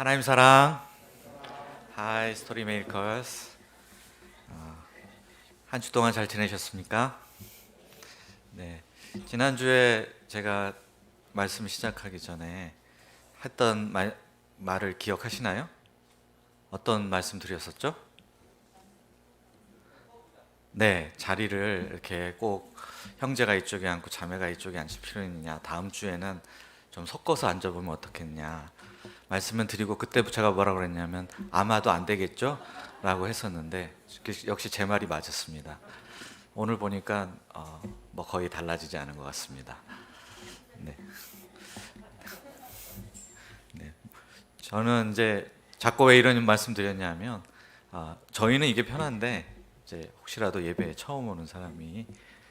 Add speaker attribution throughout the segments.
Speaker 1: 하나님 사랑, 하이 스토리 메이커스. 한 주 동안 잘 지내셨습니까? 네, 지난주에 제가 말씀 시작하기 전에 했던 말을 기억하시나요? 어떤 말씀 드렸었죠? 네, 자리를 이렇게 꼭 형제가 이쪽에 앉고 자매가 이쪽에 앉을 필요 있느냐, 다음 주에는 좀 섞어서 앉아보면 어떻겠냐 말씀을 드리고, 그때 제가 뭐라고 그랬냐면 아마도 안 되겠죠? 라고 했었는데 역시 제 말이 맞았습니다. 오늘 보니까 뭐 거의 달라지지 않은 것 같습니다. 네. 네. 저는 이제 자꾸 왜 이런 말씀 드렸냐면, 저희는 이게 편한데 이제 혹시라도 예배에 처음 오는 사람이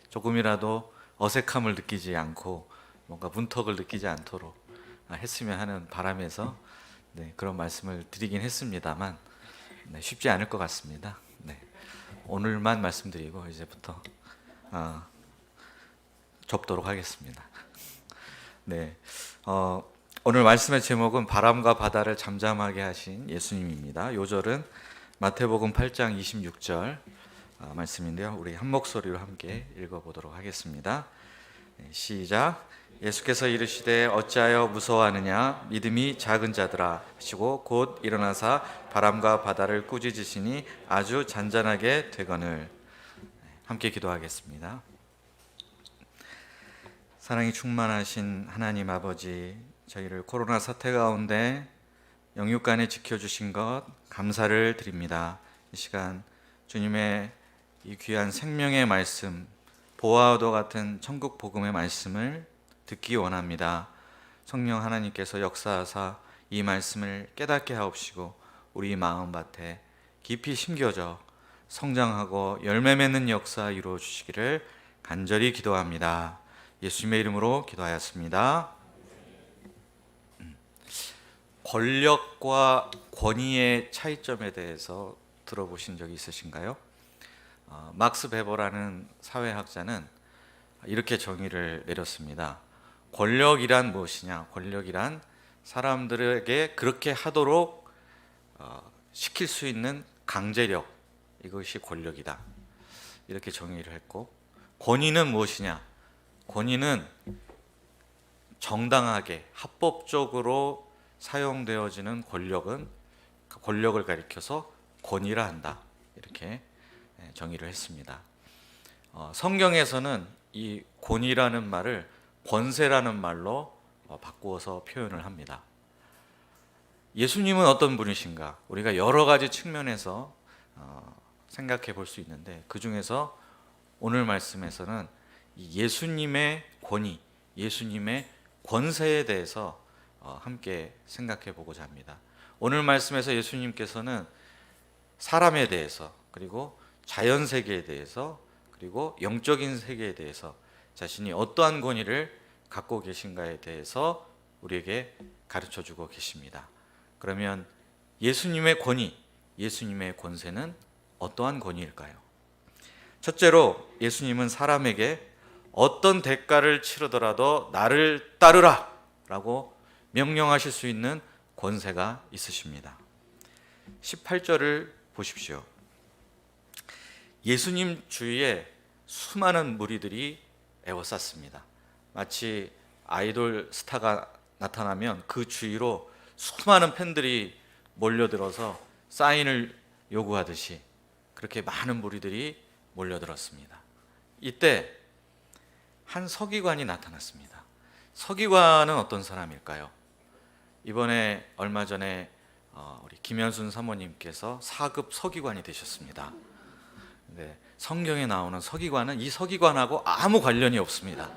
Speaker 1: 조금이라도 어색함을 느끼지 않고 뭔가 문턱을 느끼지 않도록 했으면 하는 바람에서 그런 말씀을 드리긴 했습니다만, 쉽지 않을 것 같습니다. 오늘만 말씀드리고 이제부터 접도록 하겠습니다. 오늘 말씀의 제목은 바람과 바다를 잠잠하게 하신 예수님입니다. 요절은 마태복음 8장 26절 말씀인데요. 우리 한 목소리로 함께 읽어보도록 하겠습니다. 시작. 예수께서 이르시되 어찌하여 무서워하느냐, 믿음이 작은 자들아 하시고 곧 일어나사 바람과 바다를 꾸짖으시니 아주 잔잔하게 되거늘. 함께 기도하겠습니다. 사랑이 충만하신 하나님 아버지, 저희를 코로나 사태 가운데 영육간에 지켜주신 것 감사를 드립니다. 이 시간 주님의 이 귀한 생명의 말씀, 보화와도 같은 천국 복음의 말씀을 듣기 원합니다. 성령 하나님께서 역사하사 이 말씀을 깨닫게 하옵시고 우리 마음밭에 깊이 심겨져 성장하고 열매 맺는 역사 이루어 주시기를 간절히 기도합니다. 예수님의 이름으로 기도하였습니다. 권력과 권위의 차이점에 대해서 들어보신 적이 있으신가요? 막스 베버라는 사회학자는 이렇게 정의를 내렸습니다. 권력이란 무엇이냐? 권력이란 사람들에게 그렇게 하도록 시킬 수 있는 강제력, 이것이 권력이다. 이렇게 정의를 했고, 권위는 무엇이냐? 권위는 정당하게 합법적으로 사용되어지는 권력은 권력을 가리켜서 권위라 한다. 이렇게 정의를 했습니다. 성경에서는 이 권위라는 말을 권세라는 말로 바꾸어서 표현을 합니다. 예수님은 어떤 분이신가? 우리가 여러 가지 측면에서 생각해 볼 수 있는데, 그 중에서 오늘 말씀에서는 예수님의 권위, 예수님의 권세에 대해서 함께 생각해 보고자 합니다. 오늘 말씀에서 예수님께서는 사람에 대해서, 그리고 자연 세계에 대해서, 그리고 영적인 세계에 대해서 자신이 어떠한 권위를 갖고 계신가에 대해서 우리에게 가르쳐 주고 계십니다. 그러면 예수님의 권위, 예수님의 권세는 어떠한 권위일까요? 첫째로, 예수님은 사람에게 어떤 대가를 치르더라도 나를 따르라 라고 명령하실 수 있는 권세가 있으십니다. 18절을 보십시오. 예수님 주위에 수많은 무리들이 에워쌌습니다. 마치 아이돌 스타가 나타나면 그 주위로 수많은 팬들이 몰려들어서 사인을 요구하듯이 그렇게 많은 무리들이 몰려들었습니다. 이때 한 서기관이 나타났습니다. 서기관은 어떤 사람일까요? 이번에 얼마 전에 우리 김현순 사모님께서 4급 서기관이 되셨습니다. 성경에 나오는 서기관은 이 서기관하고 아무 관련이 없습니다.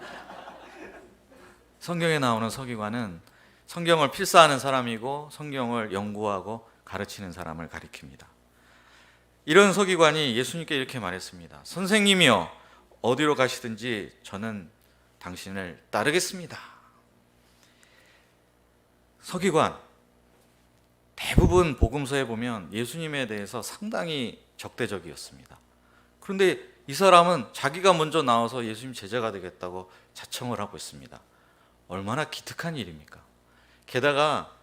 Speaker 1: 성경에 나오는 서기관은 성경을 필사하는 사람이고 성경을 연구하고 가르치는 사람을 가리킵니다. 이런 서기관이 예수님께 이렇게 말했습니다. 선생님이여, 어디로 가시든지 저는 당신을 따르겠습니다. 서기관, 대부분 복음서에 보면 예수님에 대해서 상당히 적대적이었습니다. 그런데 이 사람은 자기가 먼저 나와서 예수님 제자가 되겠다고 자청을 하고 있습니다. 얼마나 기특한 일입니까? 게다가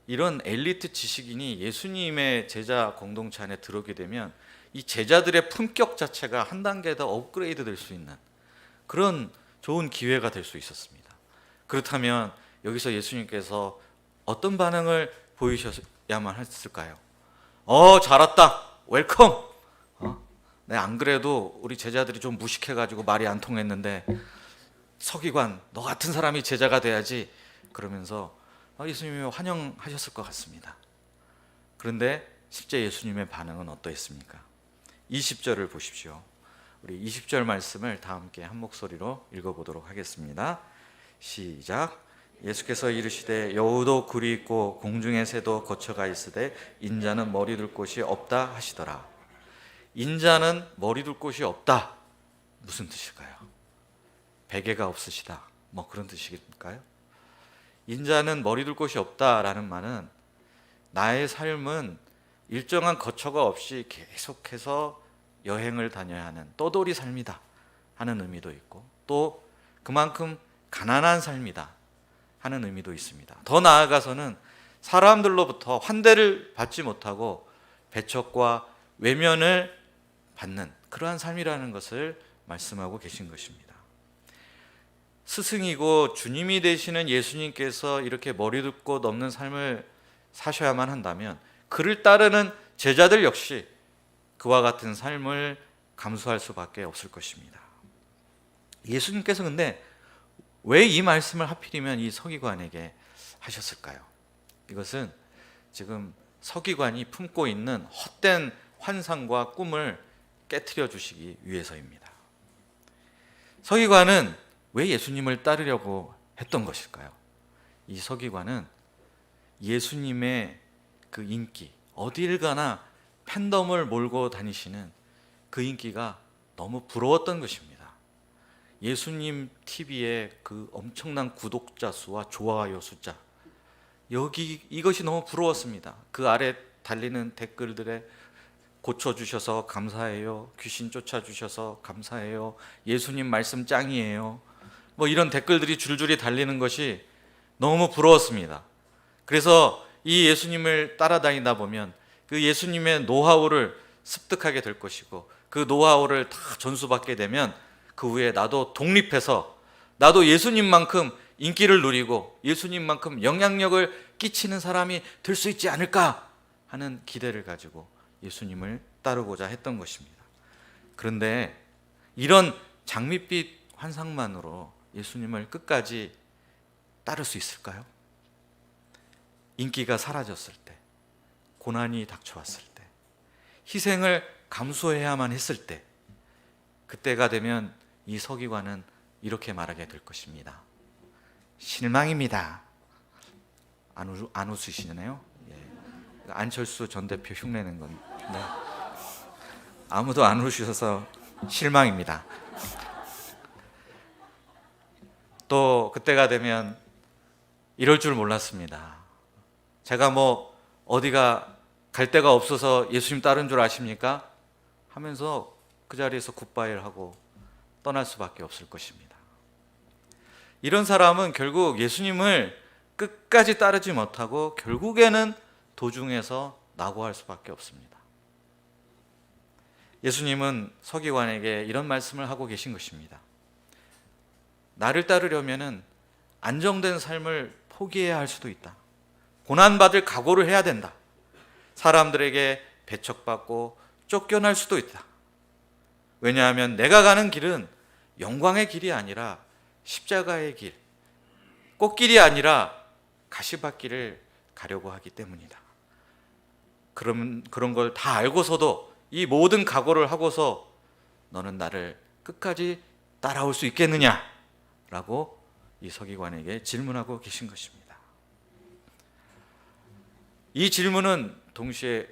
Speaker 1: 이런 엘리트 지식인이 예수님의 제자 공동체 안에 들어오게 되면 이 제자들의 품격 자체가 한 단계 더 업그레이드 될 수 있는 그런 좋은 기회가 될 수 있었습니다. 그렇다면 여기서 예수님께서 어떤 반응을 보이셔야만 했을까요? 잘 왔다, 웰컴. 네, 안 그래도 우리 제자들이 좀 무식해가지고 말이 안 통했는데 서기관, 너 같은 사람이 제자가 돼야지. 그러면서 예수님이 환영하셨을 것 같습니다. 그런데 실제 예수님의 반응은 어떠했습니까? 20절을 보십시오. 우리 20절 말씀을 다 함께 한 목소리로 읽어보도록 하겠습니다. 시작. 예수께서 이르시되 여우도 굴이 있고 공중의 새도 거처가 있으되 인자는 머리 둘 곳이 없다 하시더라. 인자는 머리 둘 곳이 없다. 무슨 뜻일까요? 베개가 없으시다, 뭐 그런 뜻일까요? 인자는 머리 둘 곳이 없다라는 말은 나의 삶은 일정한 거처가 없이 계속해서 여행을 다녀야 하는 떠돌이 삶이다 하는 의미도 있고, 또 그만큼 가난한 삶이다 하는 의미도 있습니다. 더 나아가서는 사람들로부터 환대를 받지 못하고 배척과 외면을 받는 그러한 삶이라는 것을 말씀하고 계신 것입니다. 스승이고 주님이 되시는 예수님께서 이렇게 머리 둘 곳 없는 삶을 사셔야만 한다면 그를 따르는 제자들 역시 그와 같은 삶을 감수할 수밖에 없을 것입니다. 예수님께서 근데 왜 이 말씀을 하필이면 이 서기관에게 하셨을까요? 이것은 지금 서기관이 품고 있는 헛된 환상과 꿈을 깨트려 주시기 위해서입니다. 서기관은 왜 예수님을 따르려고 했던 것일까요? 이 서기관은 예수님의 그 인기, 어딜 가나 팬덤을 몰고 다니시는 그 인기가 너무 부러웠던 것입니다. 예수님 TV의 그 엄청난 구독자 수와 좋아요 숫자, 이것이 너무 부러웠습니다. 그 아래 달리는 댓글들에 고쳐주셔서 감사해요, 귀신 쫓아주셔서 감사해요, 예수님 말씀 짱이에요, 뭐 이런 댓글들이 줄줄이 달리는 것이 너무 부러웠습니다. 그래서 이 예수님을 따라다니다 보면 그 예수님의 노하우를 습득하게 될 것이고, 그 노하우를 다 전수받게 되면 그 후에 나도 독립해서 나도 예수님만큼 인기를 누리고 예수님만큼 영향력을 끼치는 사람이 될 수 있지 않을까 하는 기대를 가지고 예수님을 따르고자 했던 것입니다. 그런데 이런 장밋빛 환상만으로 예수님을 끝까지 따를 수 있을까요? 인기가 사라졌을 때, 고난이 닥쳐왔을 때, 희생을 감수해야만 했을 때, 그때가 되면 이 서기관은 이렇게 말하게 될 것입니다. 실망입니다. 안 웃으시네요. 예. 안철수 전 대표 흉내낸 건데 아무도 안 웃으셔서 실망입니다. 또 그때가 되면 이럴 줄 몰랐습니다. 제가 뭐 어디가 갈 데가 없어서 예수님 따른 줄 아십니까? 하면서 그 자리에서 굿바이를 하고 떠날 수밖에 없을 것입니다. 이런 사람은 결국 예수님을 끝까지 따르지 못하고 결국에는 도중에서 낙오할 수밖에 없습니다. 예수님은 서기관에게 이런 말씀을 하고 계신 것입니다. 나를 따르려면 안정된 삶을 포기해야 할 수도 있다. 고난받을 각오를 해야 된다. 사람들에게 배척받고 쫓겨날 수도 있다. 왜냐하면 내가 가는 길은 영광의 길이 아니라 십자가의 길, 꽃길이 아니라 가시밭길을 가려고 하기 때문이다. 그런 걸 다 알고서도 이 모든 각오를 하고서 너는 나를 끝까지 따라올 수 있겠느냐? 라고 이 서기관에게 질문하고 계신 것입니다. 이 질문은 동시에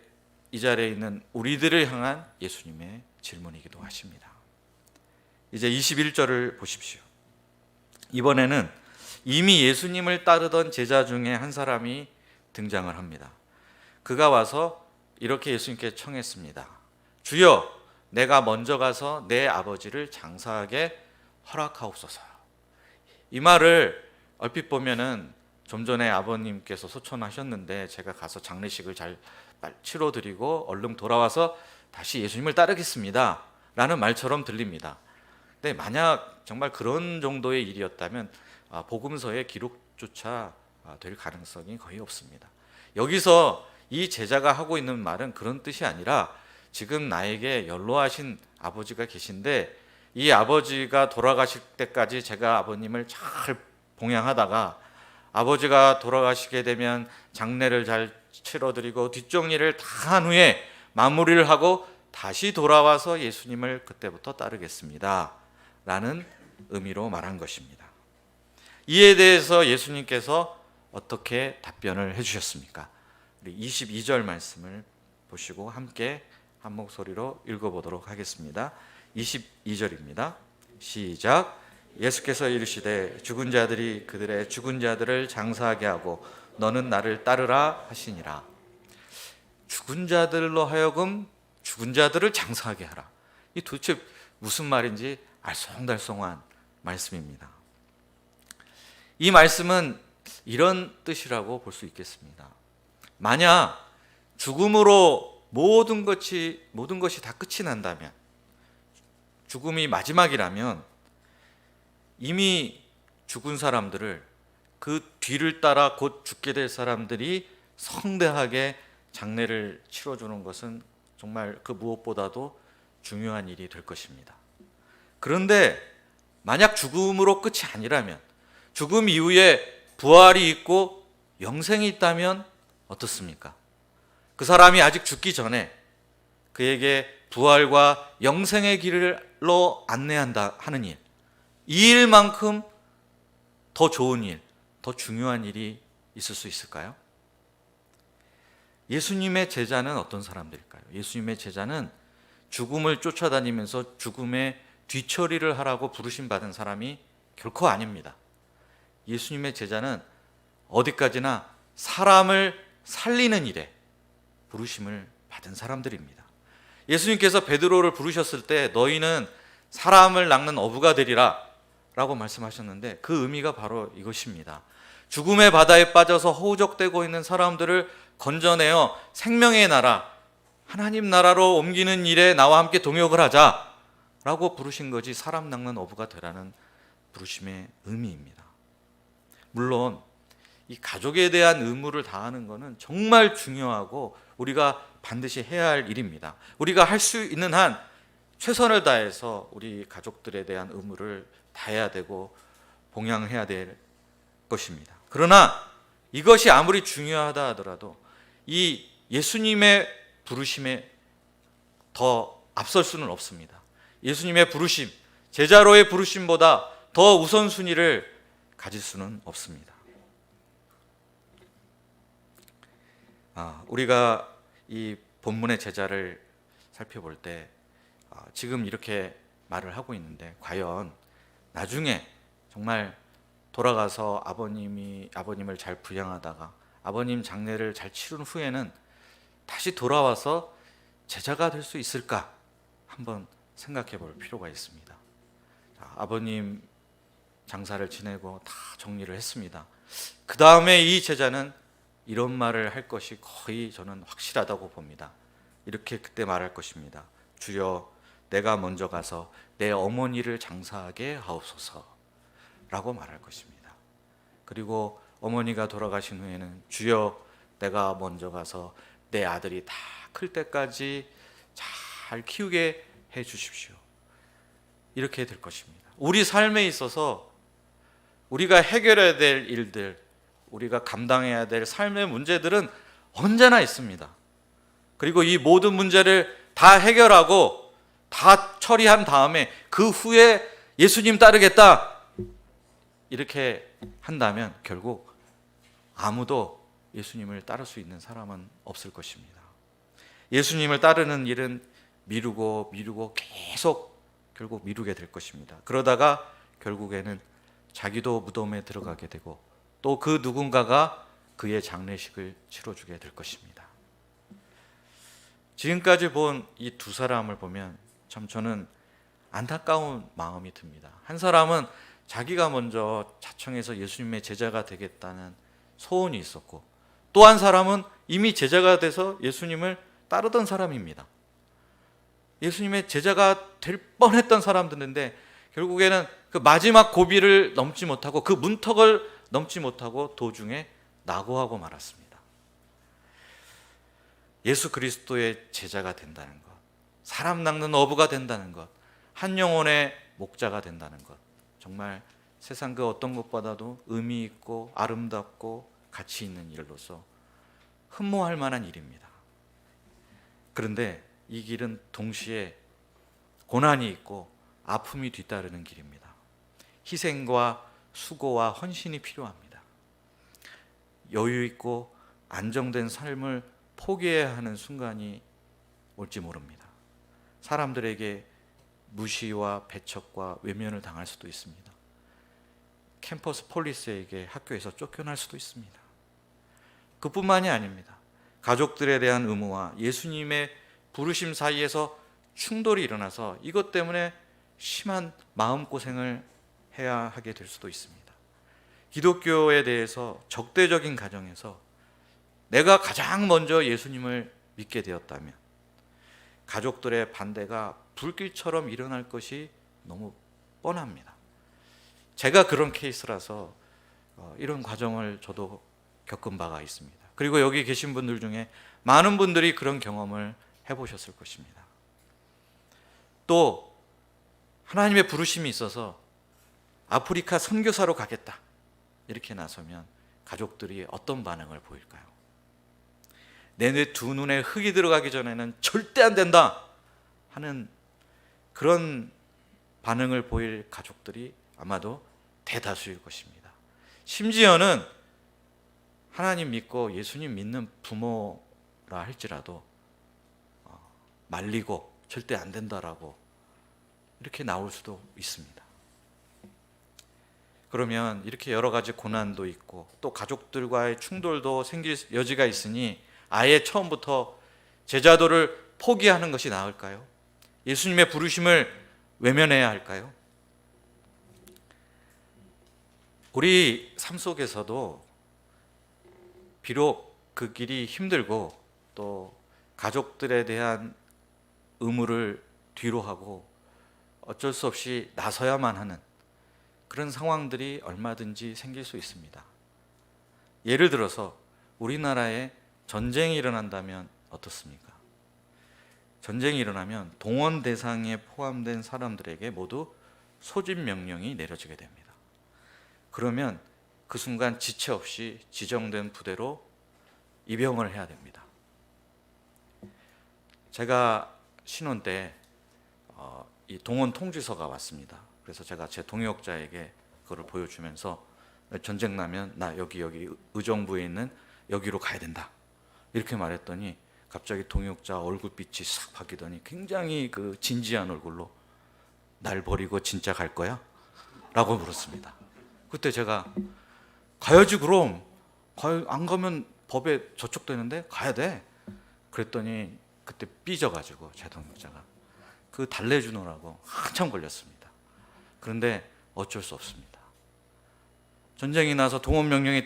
Speaker 1: 이 자리에 있는 우리들을 향한 예수님의 질문이기도 하십니다. 이제 21절을 보십시오. 이번에는 이미 예수님을 따르던 제자 중에 한 사람이 등장을 합니다. 그가 와서 이렇게 예수님께 청했습니다. 주여, 내가 먼저 가서 내 아버지를 장사하게 허락하옵소서. 이 말을 얼핏 보면은 좀 전에 아버님께서 소천하셨는데 제가 가서 장례식을 잘 치러드리고 얼른 돌아와서 다시 예수님을 따르겠습니다 라는 말처럼 들립니다. 근데 만약 정말 그런 정도의 일이었다면 복음서의 기록조차 될 가능성이 거의 없습니다. 여기서 이 제자가 하고 있는 말은 그런 뜻이 아니라 지금 나에게 연로하신 아버지가 계신데 이 아버지가 돌아가실 때까지 제가 아버님을 잘 봉양하다가 아버지가 돌아가시게 되면 장례를 잘 치러드리고 뒷정리를 다 한 후에 마무리를 하고 다시 돌아와서 예수님을 그때부터 따르겠습니다 라는 의미로 말한 것입니다. 이에 대해서 예수님께서 어떻게 답변을 해주셨습니까? 우리 22절 말씀을 보시고 함께 한 목소리로 읽어보도록 하겠습니다. 22절입니다. 시작. 예수께서 이르시되 죽은 자들이 그들의 죽은 자들을 장사하게 하고 너는 나를 따르라 하시니라. 죽은 자들로 하여금 죽은 자들을 장사하게 하라. 이 도대체 무슨 말인지 알쏭달쏭한 말씀입니다. 이 말씀은 이런 뜻이라고 볼 수 있겠습니다. 만약 죽음으로 모든 것이 다 끝이 난다면, 죽음이 마지막이라면 이미 죽은 사람들을 그 뒤를 따라 곧 죽게 될 사람들이 성대하게 장례를 치러주는 것은 정말 그 무엇보다도 중요한 일이 될 것입니다. 그런데 만약 죽음으로 끝이 아니라면, 죽음 이후에 부활이 있고 영생이 있다면 어떻습니까? 그 사람이 아직 죽기 전에 그에게 부활과 영생의 길로 안내한다 하는 일, 이 일만큼 더 좋은 일, 더 중요한 일이 있을 수 있을까요? 예수님의 제자는 어떤 사람들일까요? 예수님의 제자는 죽음을 쫓아다니면서 죽음의 뒤처리를 하라고 부르심 받은 사람이 결코 아닙니다. 예수님의 제자는 어디까지나 사람을 살리는 일에 부르심을 받은 사람들입니다. 예수님께서 베드로를 부르셨을 때 너희는 사람을 낚는 어부가 되리라 라고 말씀하셨는데 그 의미가 바로 이것입니다. 죽음의 바다에 빠져서 허우적대고 있는 사람들을 건져내어 생명의 나라, 하나님 나라로 옮기는 일에 나와 함께 동역을 하자 라고 부르신 것이 사람 낚는 어부가 되라는 부르심의 의미입니다. 물론 이 가족에 대한 의무를 다하는 것은 정말 중요하고 우리가 반드시 해야 할 일입니다. 우리가 할 수 있는 한 최선을 다해서 우리 가족들에 대한 의무를 다해야 되고 봉양해야 될 것입니다. 그러나 이것이 아무리 중요하다 하더라도 이 예수님의 부르심에 더 앞설 수는 없습니다. 예수님의 부르심, 제자로의 부르심보다 더 우선순위를 가질 수는 없습니다. 우리가 이 본문의 제자를 살펴볼 때 지금 이렇게 말을 하고 있는데 과연 나중에 정말 돌아가서 아버님을 잘 부양하다가 아버님 장례를 잘 치른 후에는 다시 돌아와서 제자가 될 수 있을까 한번 생각해 볼 필요가 있습니다. 아버님 장사를 지내고 다 정리를 했습니다. 그 다음에 이 제자는 이런 말을 할 것이 거의 저는 확실하다고 봅니다. 이렇게 그때 말할 것입니다. 주여, 내가 먼저 가서 내 어머니를 장사하게 하옵소서 라고 말할 것입니다. 그리고 어머니가 돌아가신 후에는 주여, 내가 먼저 가서 내 아들이 다 클 때까지 잘 키우게 해 주십시오. 이렇게 될 것입니다. 우리 삶에 있어서 우리가 해결해야 될 일들, 우리가 감당해야 될 삶의 문제들은 언제나 있습니다. 그리고 이 모든 문제를 다 해결하고 다 처리한 다음에 그 후에 예수님 따르겠다 이렇게 한다면 결국 아무도 예수님을 따를 수 있는 사람은 없을 것입니다. 예수님을 따르는 일은 미루고 계속 결국 미루게 될 것입니다. 그러다가 결국에는 자기도 무덤에 들어가게 되고 또 그 누군가가 그의 장례식을 치러주게 될 것입니다. 지금까지 본 이 두 사람을 보면 참 저는 안타까운 마음이 듭니다. 한 사람은 자기가 먼저 자청해서 예수님의 제자가 되겠다는 소원이 있었고, 또 한 사람은 이미 제자가 돼서 예수님을 따르던 사람입니다. 예수님의 제자가 될 뻔했던 사람들인데 결국에는 그 마지막 고비를 넘지 못하고 그 문턱을 넘지 못하고 도중에 낙오하고 말았습니다. 예수 그리스도의 제자가 된다는 것, 사람 낚는 어부가 된다는 것, 한 영혼의 목자가 된다는 것, 정말 세상 그 어떤 것보다도 의미 있고 아름답고 가치 있는 일로서 흠모할 만한 일입니다. 그런데 이 길은 동시에 고난이 있고 아픔이 뒤따르는 길입니다. 희생과 수고와 헌신이 필요합니다. 여유 있고 안정된 삶을 포기해야 하는 순간이 올지 모릅니다. 사람들에게 무시와 배척과 외면을 당할 수도 있습니다. 캠퍼스 폴리스에게 학교에서 쫓겨날 수도 있습니다. 그뿐만이 아닙니다. 가족들에 대한 의무와 예수님의 부르심 사이에서 충돌이 일어나서 이것 때문에 심한 마음고생을 해야 하게 될 수도 있습니다. 기독교에 대해서 적대적인 가정에서 내가 가장 먼저 예수님을 믿게 되었다면 가족들의 반대가 불길처럼 일어날 것이 너무 뻔합니다. 제가 그런 케이스라서 이런 과정을 저도 겪은 바가 있습니다. 그리고 여기 계신 분들 중에 많은 분들이 그런 경험을 해보셨을 것입니다. 또 하나님의 부르심이 있어서 아프리카 선교사로 가겠다 이렇게 나서면 가족들이 어떤 반응을 보일까요? 내 두 눈에 흙이 들어가기 전에는 절대 안 된다 하는 그런 반응을 보일 가족들이 아마도 대다수일 것입니다. 심지어는 하나님 믿고 예수님 믿는 부모라 할지라도 말리고 절대 안 된다라고 이렇게 나올 수도 있습니다. 그러면 이렇게 여러 가지 고난도 있고 또 가족들과의 충돌도 생길 여지가 있으니 아예 처음부터 제자도를 포기하는 것이 나을까요? 예수님의 부르심을 외면해야 할까요? 우리 삶 속에서도 비록 그 길이 힘들고 또 가족들에 대한 의무를 뒤로 하고 어쩔 수 없이 나서야만 하는 그런 상황들이 얼마든지 생길 수 있습니다. 예를 들어서 우리나라에 전쟁이 일어난다면 어떻습니까? 전쟁이 일어나면 동원 대상에 포함된 사람들에게 모두 소집 명령이 내려지게 됩니다. 그러면 그 순간 지체 없이 지정된 부대로 입영을 해야 됩니다. 제가 신혼 때 이 동원 통지서가 왔습니다. 그래서 제가 제 동역자에게 그거를 보여주면서 전쟁 나면 나 여기 의정부에 있는 여기로 가야 된다 이렇게 말했더니 갑자기 동역자 얼굴빛이 싹 바뀌더니 굉장히 그 진지한 얼굴로 날 버리고 진짜 갈 거야? 라고 물었습니다. 그때 제가 가야지 그럼 안 가면 법에 저촉되는데 가야 돼 그랬더니 그때 삐져가지고 제 동역자가 그 달래주느라고 한참 걸렸습니다. 그런데 어쩔 수 없습니다. 전쟁이 나서 동원 명령이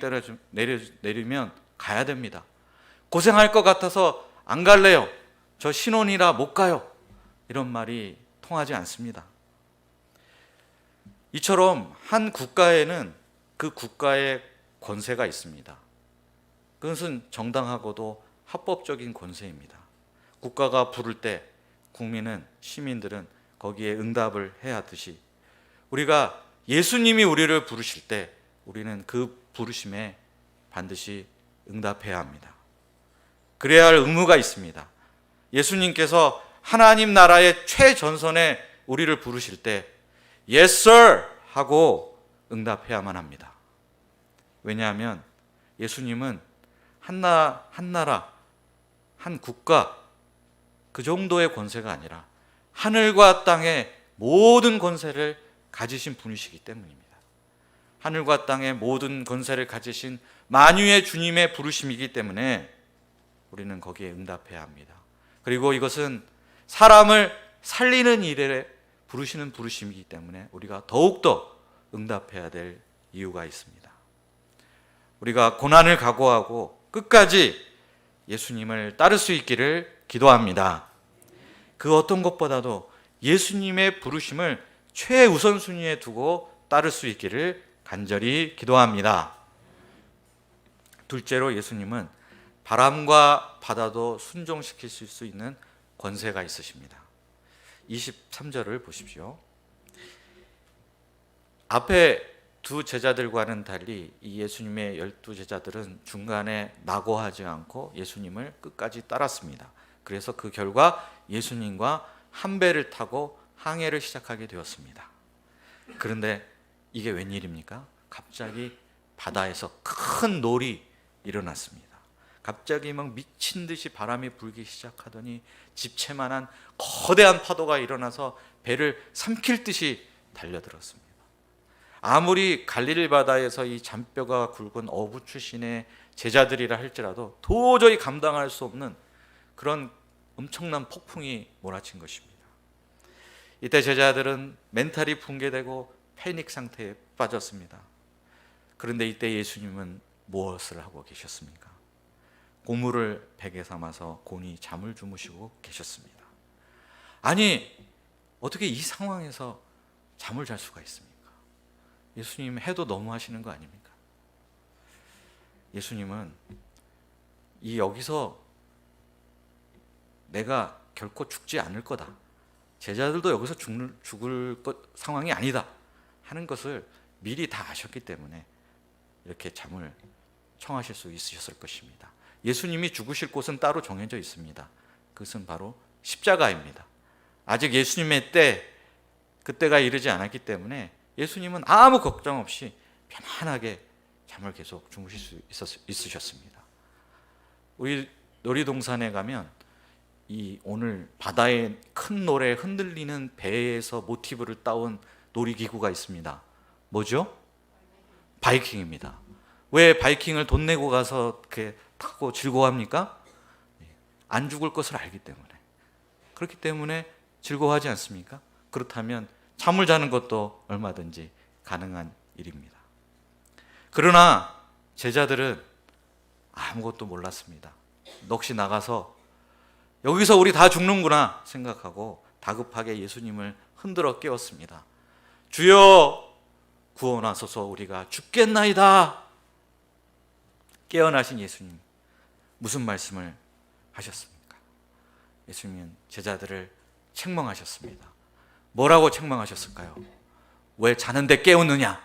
Speaker 1: 내리면 가야 됩니다. 고생할 것 같아서 안 갈래요. 저 신혼이라 못 가요. 이런 말이 통하지 않습니다. 이처럼 한 국가에는 그 국가의 권세가 있습니다. 그것은 정당하고도 합법적인 권세입니다. 국가가 부를 때 국민은, 시민들은 거기에 응답을 해야 하듯이 우리가 예수님이 우리를 부르실 때 우리는 그 부르심에 반드시 응답해야 합니다. 그래야 할 의무가 있습니다. 예수님께서 하나님 나라의 최전선에 우리를 부르실 때 Yes sir 하고 응답해야만 합니다. 왜냐하면 예수님은 한 나라, 한 국가 그 정도의 권세가 아니라 하늘과 땅의 모든 권세를 가지신 분이시기 때문입니다. 하늘과 땅의 모든 권세를 가지신 만유의 주님의 부르심이기 때문에 우리는 거기에 응답해야 합니다. 그리고 이것은 사람을 살리는 일에 부르시는 부르심이기 때문에 우리가 더욱더 응답해야 될 이유가 있습니다. 우리가 고난을 각오하고 끝까지 예수님을 따를 수 있기를 기도합니다. 그 어떤 것보다도 예수님의 부르심을 최우선순위에 두고 따를 수 있기를 간절히 기도합니다. 둘째로, 예수님은 바람과 바다도 순종시키실 수 있는 권세가 있으십니다. 23절을 보십시오. 앞에 두 제자들과는 달리 이 예수님의 12제자들은 중간에 낙오하지 않고 예수님을 끝까지 따랐습니다. 그래서 그 결과 예수님과 한 배를 타고 항해를 시작하게 되었습니다. 그런데 이게 웬일입니까? 갑자기 바다에서 큰 놀이 일어났습니다. 갑자기 막 미친 듯이 바람이 불기 시작하더니 집채만한 거대한 파도가 일어나서 배를 삼킬 듯이 달려들었습니다. 아무리 갈릴리 바다에서 이 잔뼈가 굵은 어부 출신의 제자들이라 할지라도 도저히 감당할 수 없는 그런 엄청난 폭풍이 몰아친 것입니다. 이때 제자들은 멘탈이 붕괴되고 패닉 상태에 빠졌습니다. 그런데 이때 예수님은 무엇을 하고 계셨습니까? 고물을 베개 삼아서 곤히 잠을 주무시고 계셨습니다. 아니, 어떻게 이 상황에서 잠을 잘 수가 있습니까? 예수님 해도 너무 하시는 거 아닙니까? 예수님은 여기서 내가 결코 죽지 않을 거다, 제자들도 여기서 죽을 상황이 아니다 하는 것을 미리 다 아셨기 때문에 이렇게 잠을 청하실 수 있으셨을 것입니다. 예수님이 죽으실 곳은 따로 정해져 있습니다. 그것은 바로 십자가입니다. 아직 예수님의 그때가 이르지 않았기 때문에 예수님은 아무 걱정 없이 편안하게 잠을 계속 주무실 수 있으셨습니다. 우리 놀이동산에 가면 오늘 바다의 큰 노래에 흔들리는 배에서 모티브를 따온 놀이기구가 있습니다. 뭐죠? 바이킹입니다. 왜 바이킹을 돈 내고 가서 이렇게 타고 즐거워합니까? 안 죽을 것을 알기 때문에. 그렇기 때문에 즐거워하지 않습니까? 그렇다면 잠을 자는 것도 얼마든지 가능한 일입니다. 그러나 제자들은 아무것도 몰랐습니다. 넋이 나가서 여기서 우리 다 죽는구나 생각하고 다급하게 예수님을 흔들어 깨웠습니다. 주여 구원하소서, 우리가 죽겠나이다. 깨어나신 예수님, 무슨 말씀을 하셨습니까? 예수님은 제자들을 책망하셨습니다. 뭐라고 책망하셨을까요? 왜 자는데 깨우느냐?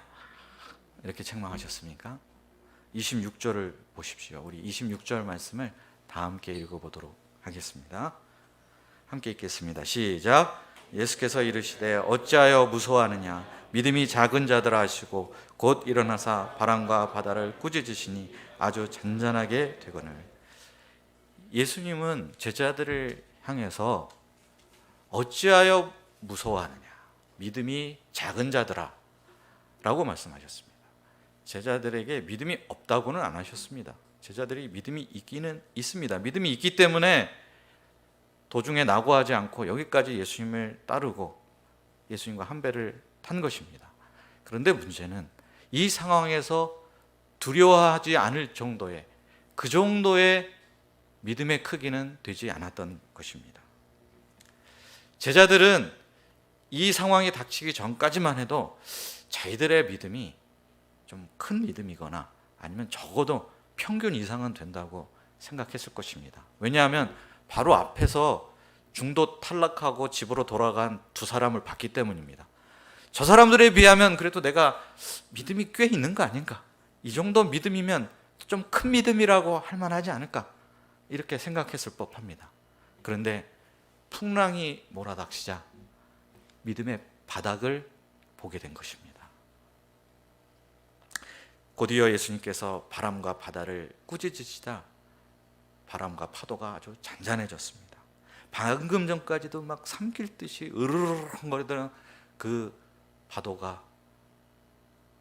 Speaker 1: 이렇게 책망하셨습니까? 26절을 보십시오. 우리 26절 말씀을 다 함께 읽어보도록 하겠습니다. 함께 읽겠습니다. 시작. 예수께서 이르시되 어찌하여 무서워하느냐? 믿음이 작은 자들아 하시고 곧 일어나사 바람과 바다를 꾸짖으시니 아주 잔잔하게 되거늘. 예수님은 제자들을 향해서 어찌하여 무서워하느냐, 믿음이 작은 자들아 라고 말씀하셨습니다. 제자들에게 믿음이 없다고는 안 하셨습니다. 제자들이 믿음이 있기는 있습니다. 믿음이 있기 때문에 도중에 낙오하지 않고 여기까지 예수님을 따르고 예수님과 한 배를 탄 것입니다. 그런데 문제는 이 상황에서 두려워하지 않을 정도의, 그 정도의 믿음의 크기는 되지 않았던 것입니다. 제자들은 이 상황이 닥치기 전까지만 해도 자기들의 믿음이 좀 큰 믿음이거나 아니면 적어도 평균 이상은 된다고 생각했을 것입니다. 왜냐하면 바로 앞에서 중도 탈락하고 집으로 돌아간 두 사람을 봤기 때문입니다. 저 사람들에 비하면 그래도 내가 믿음이 꽤 있는 거 아닌가, 이 정도 믿음이면 좀 큰 믿음이라고 할 만하지 않을까, 이렇게 생각했을 법합니다. 그런데 풍랑이 몰아닥치자 믿음의 바닥을 보게 된 것입니다. 곧이어 예수님께서 바람과 바다를 꾸짖으시다 바람과 파도가 아주 잔잔해졌습니다. 방금 전까지도 막 삼킬 듯이 으르르거리던 그 파도가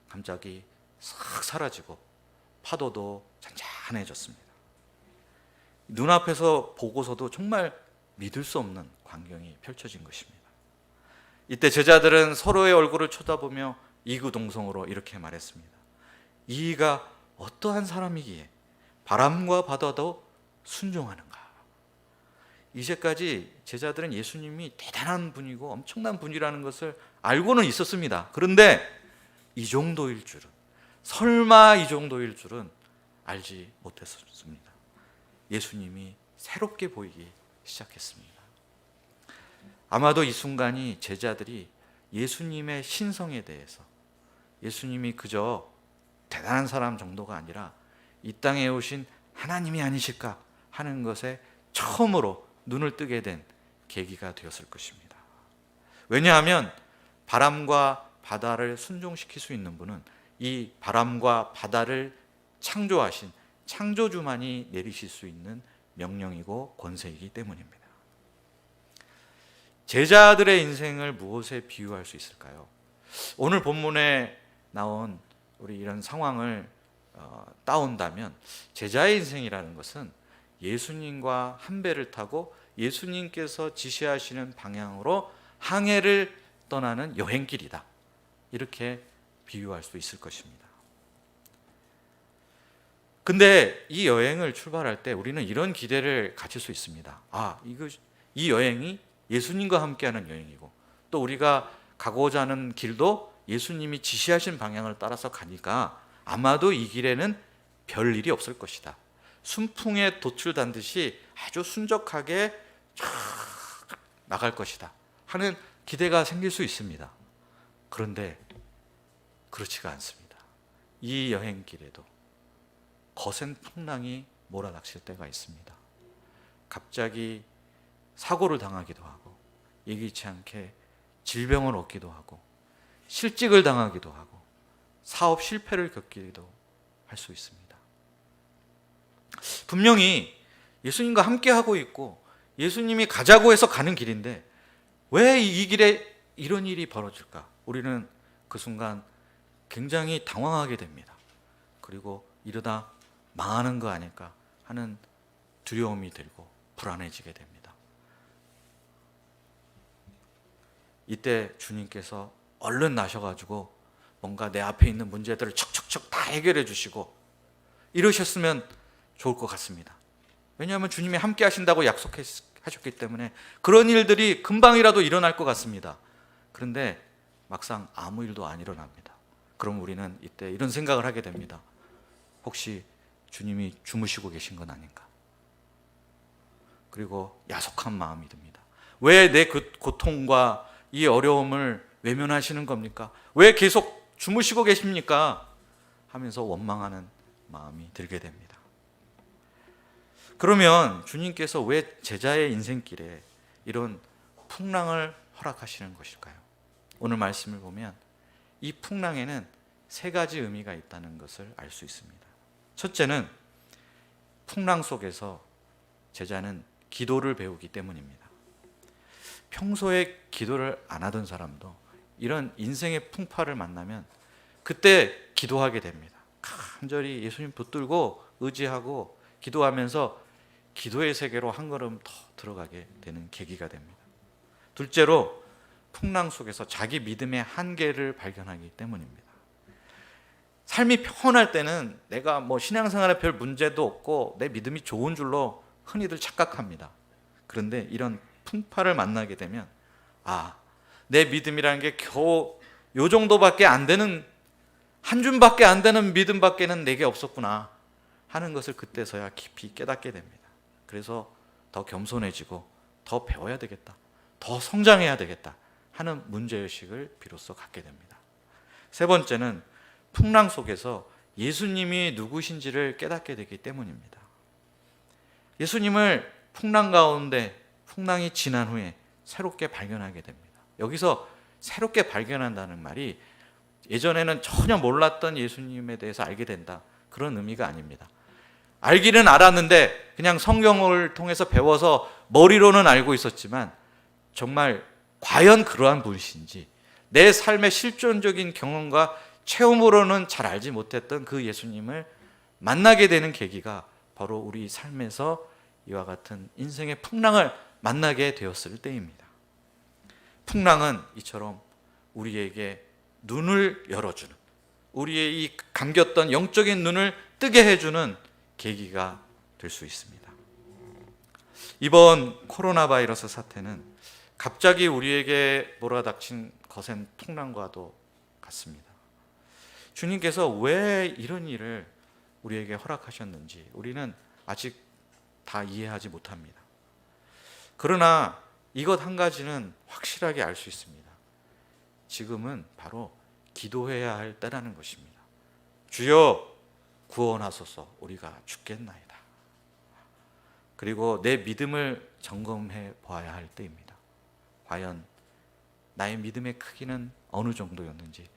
Speaker 1: 갑자기 싹 사라지고 파도도 잔잔해졌습니다. 눈앞에서 보고서도 정말 믿을 수 없는 광경이 펼쳐진 것입니다. 이때 제자들은 서로의 얼굴을 쳐다보며 이구동성으로 이렇게 말했습니다. 이가 어떠한 사람이기에 바람과 바다도 순종하는가? 이제까지 제자들은 예수님이 대단한 분이고 엄청난 분이라는 것을 알고는 있었습니다. 그런데 이 정도일 줄은, 설마 이 정도일 줄은 알지 못했습니다. 예수님이 새롭게 보이기 시작했습니다. 아마도 이 순간이 제자들이 예수님의 신성에 대해서, 예수님이 그저 대단한 사람 정도가 아니라 이 땅에 오신 하나님이 아니실까 하는 것에 처음으로 눈을 뜨게 된 계기가 되었을 것입니다. 왜냐하면 바람과 바다를 순종시킬 수 있는 분은 이 바람과 바다를 창조하신 창조주만이 내리실 수 있는 명령이고 권세이기 때문입니다. 제자들의 인생을 무엇에 비유할 수 있을까요? 오늘 본문에 나온 우리 이런 상황을 따온다면 제자의 인생이라는 것은 예수님과 한 배를 타고 예수님께서 지시하시는 방향으로 항해를 떠나는 여행길이다. 이렇게 비유할 수 있을 것입니다. 근데 이 여행을 출발할 때 우리는 이런 기대를 가질 수 있습니다. 이 여행이 예수님과 함께하는 여행이고 또 우리가 가고자 하는 길도 예수님이 지시하신 방향을 따라서 가니까 아마도 이 길에는 별 일이 없을 것이다. 순풍에 돛을 단듯이 아주 순적하게 쫙 나갈 것이다 하는 기대가 생길 수 있습니다. 그런데 그렇지가 않습니다. 이 여행길에도 거센 풍랑이 몰아닥칠 때가 있습니다. 갑자기 사고를 당하기도 하고 예기치 않게 질병을 얻기도 하고 실직을 당하기도 하고 사업 실패를 겪기도 할 수 있습니다. 분명히 예수님과 함께 하고 있고 예수님이 가자고 해서 가는 길인데 왜 이 길에 이런 일이 벌어질까? 우리는 그 순간 굉장히 당황하게 됩니다. 그리고 이러다 망하는 거 아닐까 하는 두려움이 들고 불안해지게 됩니다. 이때 주님께서 얼른 나셔가지고 뭔가 내 앞에 있는 문제들을 척척척 다 해결해 주시고 이러셨으면 좋을 것 같습니다. 왜냐하면 주님이 함께 하신다고 약속하셨기 때문에 그런 일들이 금방이라도 일어날 것 같습니다. 그런데 막상 아무 일도 안 일어납니다. 그럼 우리는 이때 이런 생각을 하게 됩니다. 혹시 주님이 주무시고 계신 건 아닌가? 그리고 야속한 마음이 듭니다. 왜 내 그 고통과 이 어려움을 외면하시는 겁니까? 왜 계속 주무시고 계십니까? 하면서 원망하는 마음이 들게 됩니다. 그러면 주님께서 왜 제자의 인생길에 이런 풍랑을 허락하시는 것일까요? 오늘 말씀을 보면 이 풍랑에는 세 가지 의미가 있다는 것을 알 수 있습니다. 첫째는 풍랑 속에서 제자는 기도를 배우기 때문입니다. 평소에 기도를 안 하던 사람도 이런 인생의 풍파를 만나면 그때 기도하게 됩니다. 간절히 예수님 붙들고 의지하고 기도하면서 기도의 세계로 한 걸음 더 들어가게 되는 계기가 됩니다. 둘째로 풍랑 속에서 자기 믿음의 한계를 발견하기 때문입니다. 삶이 평온할 때는 내가 신앙생활에 별 문제도 없고 내 믿음이 좋은 줄로 흔히들 착각합니다. 그런데 이런 풍파를 만나게 되면 내 믿음이라는 게 겨우 요 정도밖에 안 되는, 한 줌밖에 안 되는 믿음밖에는 내게 없었구나 하는 것을 그때서야 깊이 깨닫게 됩니다. 그래서 더 겸손해지고 더 배워야 되겠다, 더 성장해야 되겠다 하는 문제의식을 비로소 갖게 됩니다. 세 번째는 풍랑 속에서 예수님이 누구신지를 깨닫게 되기 때문입니다. 예수님을 풍랑 가운데 풍랑이 지난 후에 새롭게 발견하게 됩니다. 여기서 새롭게 발견한다는 말이 예전에는 전혀 몰랐던 예수님에 대해서 알게 된다, 그런 의미가 아닙니다. 알기는 알았는데 그냥 성경을 통해서 배워서 머리로는 알고 있었지만 정말 과연 그러한 분이신지 내 삶의 실존적인 경험과 체험으로는 잘 알지 못했던 그 예수님을 만나게 되는 계기가 바로 우리 삶에서 이와 같은 인생의 풍랑을 만나게 되었을 때입니다. 풍랑은 이처럼 우리에게 눈을 열어주는, 우리의 이 감겼던 영적인 눈을 뜨게 해주는 계기가 될 수 있습니다. 이번 코로나 바이러스 사태는 갑자기 우리에게 몰아닥친 거센 풍랑과도 같습니다. 주님께서 왜 이런 일을 우리에게 허락하셨는지 우리는 아직 다 이해하지 못합니다. 그러나 이것 한 가지는 확실하게 알 수 있습니다. 지금은 바로 기도해야 할 때라는 것입니다. 주여 구원하소서, 우리가 죽겠나이다. 그리고 내 믿음을 점검해 보아야 할 때입니다. 과연 나의 믿음의 크기는 어느 정도였는지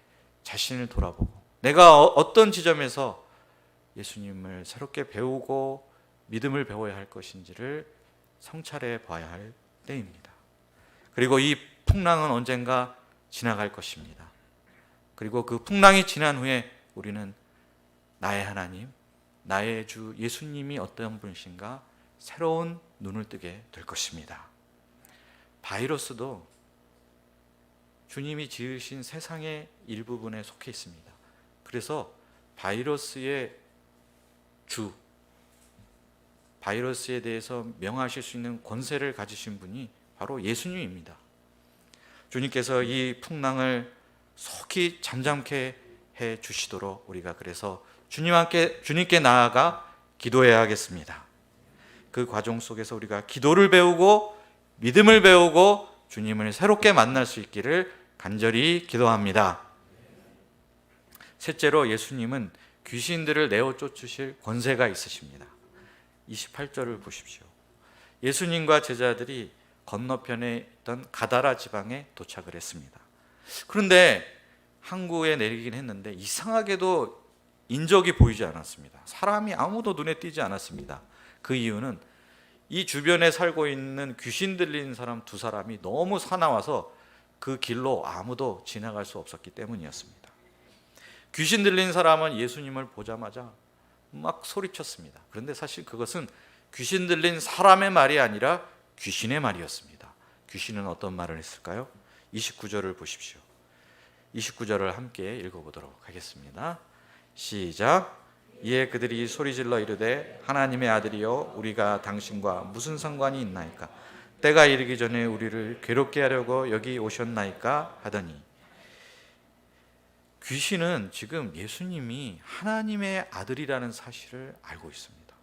Speaker 1: 자신을 돌아보고 내가 어떤 지점에서 예수님을 새롭게 배우고 믿음을 배워야 할 것인지를 성찰해 봐야 할 때입니다. 그리고 이 풍랑은 언젠가 지나갈 것입니다. 그리고 그 풍랑이 지난 후에 우리는 나의 하나님, 나의 주 예수님이 어떤 분이신가 새로운 눈을 뜨게 될 것입니다. 바이러스도 주님이 지으신 세상의 일부분에 속해 있습니다. 그래서 바이러스의 주, 바이러스에 대해서 명하실 수 있는 권세를 가지신 분이 바로 예수님입니다. 주님께서 이 풍랑을 속히 잠잠케 해 주시도록 우리가 그래서 주님께 나아가 기도해야 하겠습니다. 그 과정 속에서 우리가 기도를 배우고 믿음을 배우고 주님을 새롭게 만날 수 있기를 간절히 기도합니다. 셋째로 예수님은 귀신들을 내어 쫓으실 권세가 있으십니다. 28절을 보십시오. 예수님과 제자들이 건너편에 있던 가다라 지방에 도착을 했습니다. 그런데 항구에 내리긴 했는데 이상하게도 인적이 보이지 않았습니다. 사람이 아무도 눈에 띄지 않았습니다. 그 이유는 이 주변에 살고 있는 귀신 들린 사람 두 사람이 너무 사나워서 그 길로 아무도 지나갈 수 없었기 때문이었습니다. 귀신 들린 사람은 예수님을 보자마자 막 소리쳤습니다. 그런데 사실 그것은 귀신 들린 사람의 말이 아니라 귀신의 말이었습니다. 귀신은 어떤 말을 했을까요? 29절을 보십시오. 29절을 함께 읽어보도록 하겠습니다. 시작. 이에 그들이 소리질러 이르되 하나님의 아들이여 우리가 당신과 무슨 상관이 있나이까? 때가 이르기 전에 우리를 괴롭게 하려고 여기 오셨나이까? 하더니 귀신은 지금 예수님이 하나님의 아들이라는 사실을 알고 있습니다.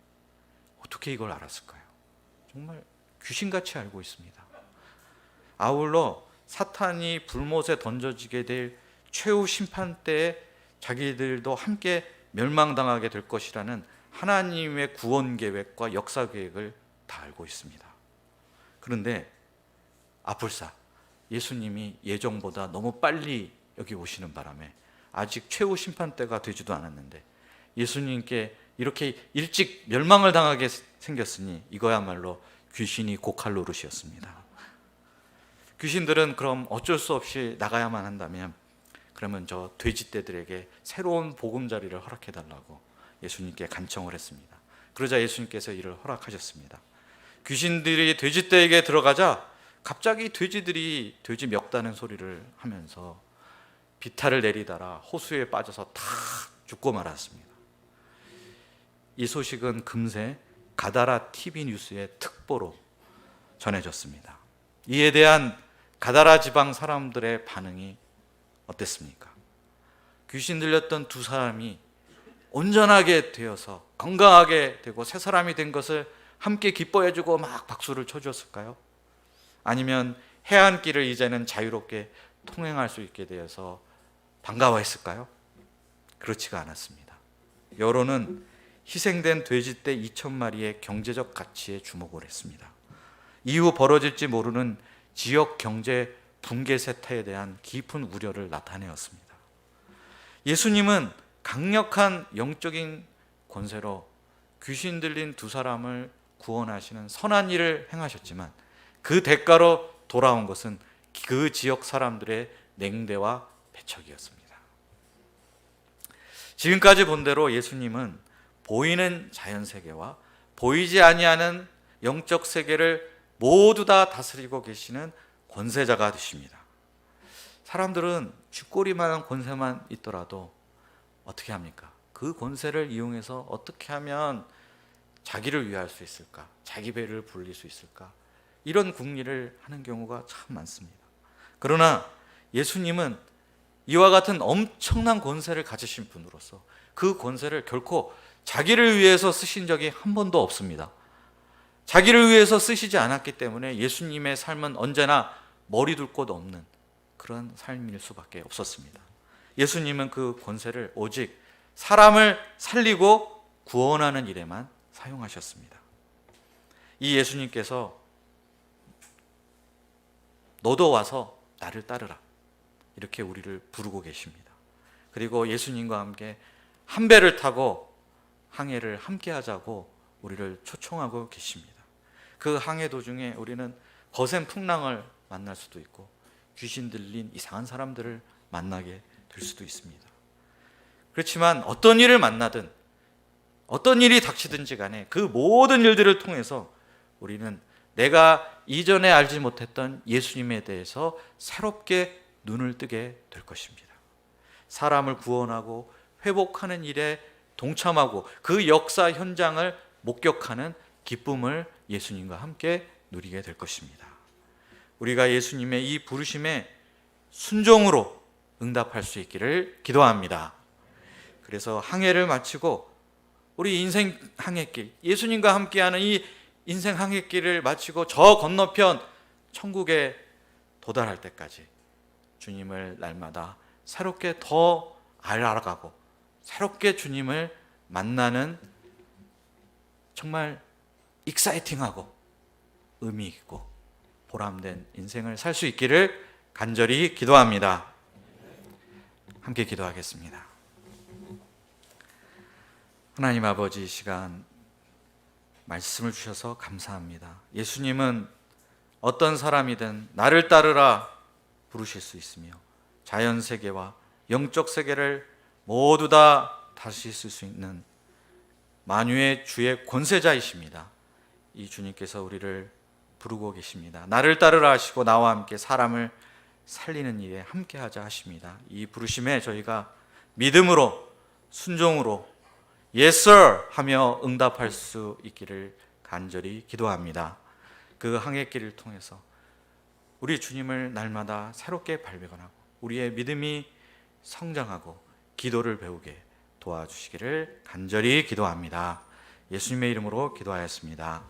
Speaker 1: 어떻게 이걸 알았을까요? 정말 귀신같이 알고 있습니다. 아울러 사탄이 불못에 던져지게 될 최후 심판 때에 자기들도 함께 멸망당하게 될 것이라는 하나님의 구원 계획과 역사 계획을 다 알고 있습니다. 그런데 아뿔싸 예수님이 예정보다 너무 빨리 여기 오시는 바람에 아직 최후 심판 때가 되지도 않았는데 예수님께 이렇게 일찍 멸망을 당하게 생겼으니 이거야말로 귀신이 고칼 노릇이었습니다. 귀신들은 그럼 어쩔 수 없이 나가야만 한다면 그러면 저 돼지떼들에게 새로운 보금자리를 허락해달라고 예수님께 간청을 했습니다. 그러자 예수님께서 이를 허락하셨습니다. 귀신들이 돼지떼에게 들어가자 갑자기 돼지들이 돼지 멱다는 소리를 하면서 비탈을 내리다라 호수에 빠져서 다 죽고 말았습니다. 이 소식은 금세 가다라 TV 뉴스의 특보로 전해졌습니다. 이에 대한 가다라 지방 사람들의 반응이 어땠습니까? 귀신 들렸던 두 사람이 온전하게 되어서 건강하게 되고 새 사람이 된 것을 함께 기뻐해주고 막 박수를 쳐주었을까요? 아니면 해안길을 이제는 자유롭게 통행할 수 있게 되어서 반가워했을까요? 그렇지가 않았습니다. 여론은 희생된 돼지떼 2,000마리의 경제적 가치에 주목을 했습니다. 이후 벌어질지 모르는 지역 경제 붕괴 세태에 대한 깊은 우려를 나타내었습니다. 예수님은 강력한 영적인 권세로 귀신 들린 두 사람을 구원하시는 선한 일을 행하셨지만 그 대가로 돌아온 것은 그 지역 사람들의 냉대와 배척이었습니다. 지금까지 본 대로 예수님은 보이는 자연세계와 보이지 아니하는 영적 세계를 모두 다 다스리고 계시는 권세자가 되십니다. 사람들은 쥐꼬리만한 권세만 있더라도 어떻게 합니까? 그 권세를 이용해서 어떻게 하면 자기를 위할 수 있을까? 자기 배를 불릴 수 있을까? 이런 궁리를 하는 경우가 참 많습니다. 그러나 예수님은 이와 같은 엄청난 권세를 가지신 분으로서 그 권세를 결코 자기를 위해서 쓰신 적이 한 번도 없습니다. 자기를 위해서 쓰시지 않았기 때문에 예수님의 삶은 언제나 머리 둘 곳 없는 그런 삶일 수밖에 없었습니다. 예수님은 그 권세를 오직 사람을 살리고 구원하는 일에만 사용하셨습니다. 이 예수님께서 너도 와서 나를 따르라 이렇게 우리를 부르고 계십니다. 그리고 예수님과 함께 한 배를 타고 항해를 함께 하자고 우리를 초청하고 계십니다. 그 항해 도중에 우리는 거센 풍랑을 만날 수도 있고 귀신 들린 이상한 사람들을 만나게 될 수도 있습니다. 그렇지만 어떤 일을 만나든 어떤 일이 닥치든지 간에 그 모든 일들을 통해서 우리는 내가 이전에 알지 못했던 예수님에 대해서 새롭게 눈을 뜨게 될 것입니다. 사람을 구원하고 회복하는 일에 동참하고 그 역사 현장을 목격하는 기쁨을 예수님과 함께 누리게 될 것입니다. 우리가 예수님의 이 부르심에 순종으로 응답할 수 있기를 기도합니다. 그래서 항해를 마치고 우리 인생 항해길, 예수님과 함께하는 이 인생 항해길을 마치고 저 건너편 천국에 도달할 때까지 주님을 날마다 새롭게 더 알아가고 새롭게 주님을 만나는 정말 익사이팅하고 의미 있고 보람된 인생을 살 수 있기를 간절히 기도합니다. 함께 기도하겠습니다. 하나님 아버지, 이 시간 말씀을 주셔서 감사합니다. 예수님은 어떤 사람이든 나를 따르라 부르실 수 있으며 자연 세계와 영적 세계를 모두 다 다스릴 수 있는 만유의 주의 권세자이십니다. 이 주님께서 우리를 부르고 계십니다. 나를 따르라 하시고 나와 함께 사람을 살리는 일에 함께 하자 하십니다. 이 부르심에 저희가 믿음으로 순종으로 Yes sir 하며 응답할 수 있기를 간절히 기도합니다. 그 항해길을 통해서 우리 주님을 날마다 새롭게 발견하고 우리의 믿음이 성장하고 기도를 배우게 도와주시기를 간절히 기도합니다. 예수님의 이름으로 기도하였습니다.